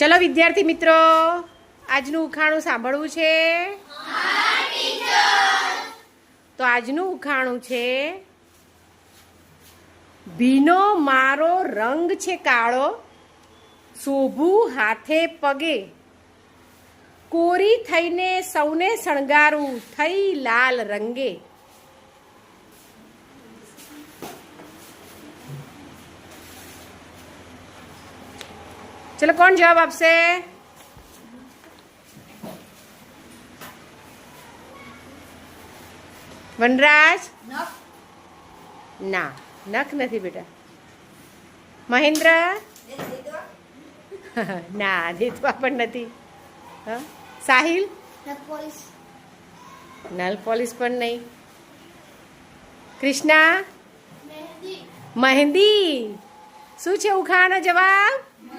ચલો વિદ્યાર્થી મિત્રો, આજનું ઉખાણું સાંભળવું છે? તો આજનું ઉખાણું છે, ભીનો મારો રંગ છે કાળો, શોભું હાથે પગે, કોરી થઈને સૌને શણગારું, થઈ લાલ રંગે. ચલો કોણ જવાબ આપશે? વનરાજ? ના, નખ નથી બેટા. મહેન્દ્ર? ના, દેતવા પણ નથી. સાહિલ? નલ પોલિશ પણ નહીં. કૃષ્ણા? મહેંદી. શું છે ઉખાણો જવાબ?